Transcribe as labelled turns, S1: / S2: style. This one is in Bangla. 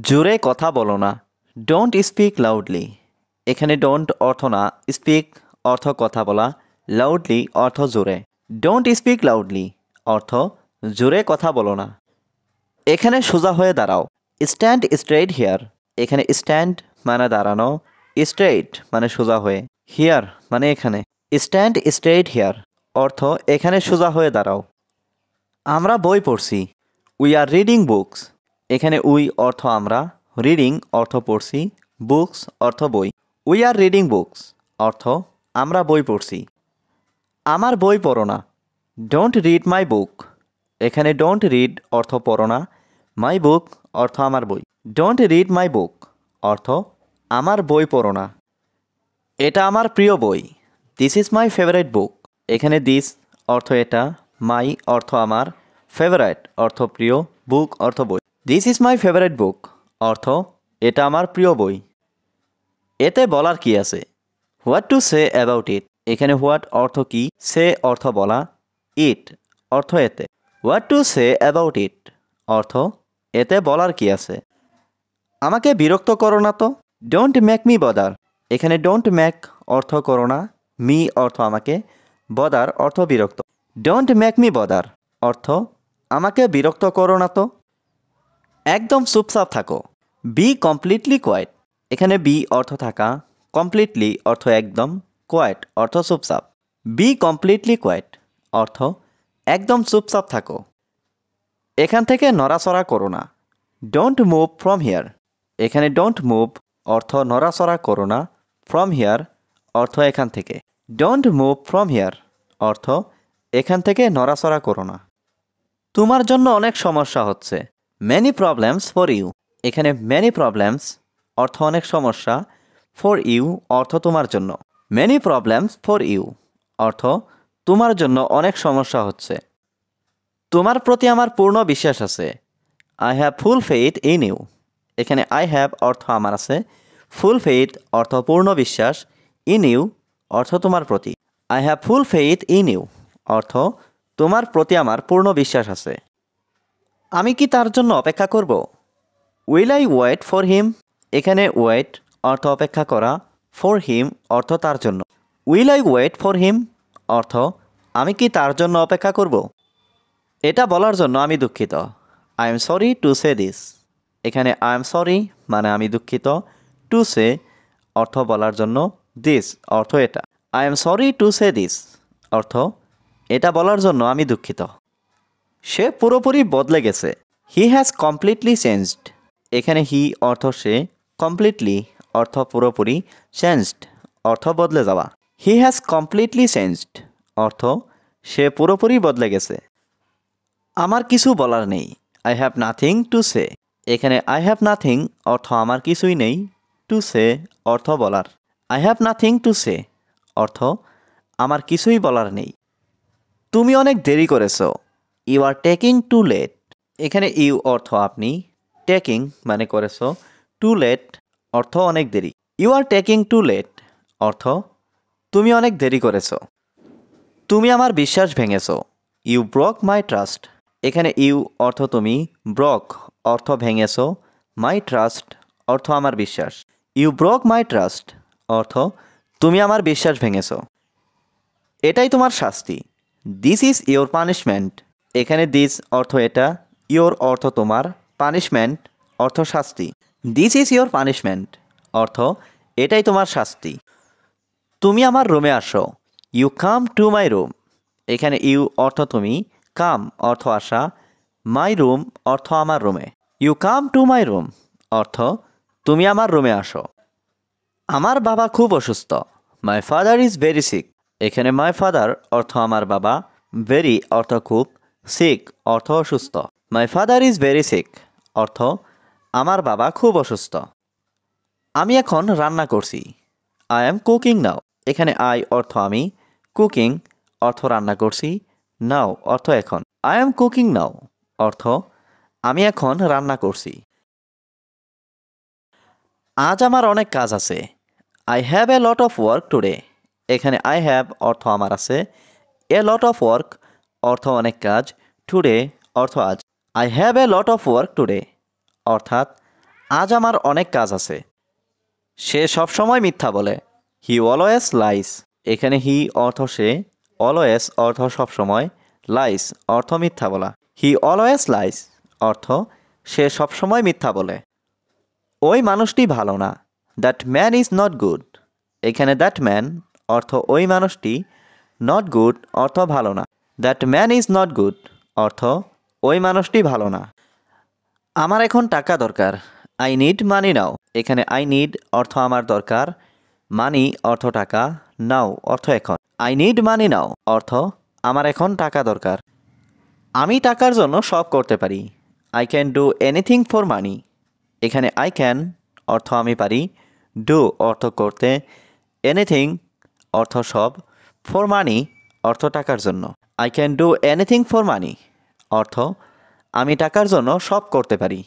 S1: জোরে কথা বলো না। Don't speak loudly. এখানে ডোন্ট অর্থ না, স্পিক অর্থ কথা বলা, লাউডলি অর্থ জোরে। ডোন্ট স্পিক লাউডলি অর্থ জোরে কথা বলো না। এখানে সোজা হয়ে দাঁড়াও। Stand straight here. এখানে স্ট্যান্ড মানে দাঁড়ানো, স্ট্রেইট মানে সোজা হয়ে, হিয়ার মানে এখানে। স্ট্যান্ড স্ট্রেইট হিয়ার অর্থ এখানে সোজা হয়ে দাঁড়াও। আমরা বই পড়ছি। We are reading books. এখানে উই অর্থ আমরা, রিডিং অর্থ পড়ছি, বুকস অর্থ বই। উই আর রিডিং বুকস অর্থ আমরা বই পড়ছি। আমার বই পড়ো না। ডোন্ট রিড মাই বুক। এখানে ডোন্ট রিড অর্থ পড়ো না, মাই বুক অর্থ আমার বই। ডোন্ট রিড মাই বুক অর্থ আমার বই পড়ো না। এটা আমার প্রিয় বই। দিস ইজ মাই ফেভারিট বুক। এখানে দিস অর্থ এটা, মাই অর্থ আমার, ফেভারিট অর্থ প্রিয়, বুক অর্থ বই। দিস ইজ মাই ফেভারিট বুক অর্থ এটা আমার প্রিয় বই। এতে বলার কি আছে? What to say about it. এখানে হোয়াট অর্থ কি, সে অর্থ বলা, ইট অর্থ এতে। What to say about it অর্থ এতে বলার কি আছে। আমাকে বিরক্ত করো না তো। Don't make me bother. এখানে ডোন্ট মেক অর্থ করো না, মি অর্থ আমাকে, বদার অর্থ বিরক্ত। ডোন্ট মেক মি বদার অর্থ আমাকে বিরক্ত করো না তো। একদম চুপচাপ থাকো। Be completely quiet. এখানে বি অর্থ থাকা, কমপ্লিটলি অর্থ একদম, কোয়াইট অর্থ চুপচাপ। বি কমপ্লিটলি কোয়াইট অর্থ একদম চুপচাপ থাকো। এখান থেকে নড়াচড়া করো না। Don't move from here. এখানে ডোন্ট মুভ অর্থ নড়াচড়া করো না, ফ্রম হিয়ার অর্থ এখান থেকে। ডোন্ট মুভ ফ্রম হিয়ার অর্থ এখান থেকে নড়াচড়া করো না। তোমার জন্য অনেক সমস্যা হচ্ছে। Many problems for you. এখানে মেনি প্রবলেমস অর্থ অনেক সমস্যা, ফর ইউ অর্থ তোমার জন্য। মেনি প্রবলেমস ফর ইউ অর্থ তোমার জন্য অনেক সমস্যা হচ্ছে। তোমার প্রতি আমার পূর্ণ বিশ্বাস আছে। I have full faith in you. এখানে আই হ্যাভ অর্থ আমার আছে, ফুল ফেইথ অর্থ পূর্ণ বিশ্বাস, ইন ইউ অর্থ তোমার প্রতি। I have full faith in you অর্থ তোমার প্রতি আমার পূর্ণ বিশ্বাস আছে। আমি কি তার জন্য অপেক্ষা করব? Will I wait for him. এখানে ওয়েট অর্থ অপেক্ষা করা, ফর হিম অর্থ তার জন্য। Will I wait for him অর্থ আমি কি তার জন্য অপেক্ষা করব? এটা বলার জন্য আমি দুঃখিত। I am sorry to say this. এখানে আই এম সরি মানে আমি দুঃখিত, টু সে অর্থ বলার জন্য, দিস অর্থ এটা। I am sorry to say this অর্থ এটা বলার জন্য আমি দুঃখিত। সে পুরোপুরি বদলে গেছে। He has completely changed. এখানে হি অর্থ সে, কমপ্লিটলি অর্থ পুরোপুরি, চেঞ্জড অর্থ বদলে যাওয়া। হি হ্যাজ কমপ্লিটলি চেঞ্জড অর্থ সে পুরোপুরি বদলে গেছে। আমার কিছু বলার নেই। আই হ্যাভ নাথিং টু সে। এখানে আই হ্যাভ নাথিং অর্থ আমার কিছুই নেই, টু সে অর্থ বলার। I have nothing to say অর্থ আমার কিছুই বলার নেই। তুমি অনেক দেরি করেছো। You are taking too late. এখানে ইউ অর্থ আপনি, টেকিং মানে করেছো, টু লেট অর্থ অনেক দেরি। You are taking too late অর্থ তুমি অনেক দেরি করেছো। তুমি আমার বিশ্বাস ভেঙেছো। You broke my trust. এখানে ইউ অর্থ তুমি, ব্রক অর্থ ভেঙেছো, মাই ট্রাস্ট অর্থ আমার বিশ্বাস। ইউ ব্রক মাই ট্রাস্ট অর্থ তুমি আমার বিশ্বাস ভেঙেছো। এটাই তোমার শাস্তি। This is your punishment. এখানে দিস অর্থ এটা, ইয়োর অর্থ তোমার, পানিশমেন্ট অর্থ শাস্তি। দিস ইজ ইয়োর পানিশমেন্ট অর্থ এটাই তোমার শাস্তি। তুমি আমার রুমে আসো। You come to my room. এখানে ইউ অর্থ তুমি, কাম অর্থ আসা, মাই রুম অর্থ আমার রুমে। You come to my room অর্থ তুমি আমার রুমে আসো। আমার বাবা খুব অসুস্থ। My father is very sick. এখানে মাই ফাদার অর্থ আমার বাবা, ভেরি অর্থ খুব, সিক অর্থ অসুস্থ। My father is very sick অর্থ আমার বাবা খুব অসুস্থ। আমি এখন রান্না করছি। I am cooking now. এখানে আই অর্থ আমি, কুকিং অর্থ রান্না করছি, নাও অর্থ এখন। আই এম কুকিং নাও অর্থ আমি এখন রান্না করছি। আজ আমার অনেক কাজ আছে। I have a lot of work today. এখানে আই হ্যাভ অর্থ আমার আছে, এ লট অফ ওয়ার্ক অর্থ অনেক কাজ, টুডে অর্থ আজ। I have a lot of work today অর্থাৎ আজ আমার অনেক কাজ আছে। সে সবসময় মিথ্যা বলে। He always lies. এখানে হি অর্থ সে, অলওয়েজ অর্থ সবসময়, লাইস অর্থ মিথ্যা বলা। হি অলওয়েজ লাইস অর্থ সে সবসময় মিথ্যা বলে। ওই মানুষটি ভালো না। That man is not good. এখানে দ্যাট ম্যান অর্থ ওই মানুষটি, নট গুড অর্থ ভালো না। That man is not good অর্থ ওই মানুষটি ভালো না। আমার এখন টাকা দরকার। আই নিড মানি নাও। এখানে আই নিড অর্থ আমার দরকার, মানি অর্থ টাকা, নাও অর্থ এখন। আই নিড মানি নাও অর্থ আমার এখন টাকা দরকার। আমি টাকার জন্য সব করতে পারি। I can do anything for money. এখানে আই ক্যান অর্থ আমি পারি, ডু অর্থ করতে, এনিথিং অর্থ সব, ফর মানি অর্থ টাকার জন্য। I can do anything for money অর্থ আমি টাকার জন্য সব করতে পারি।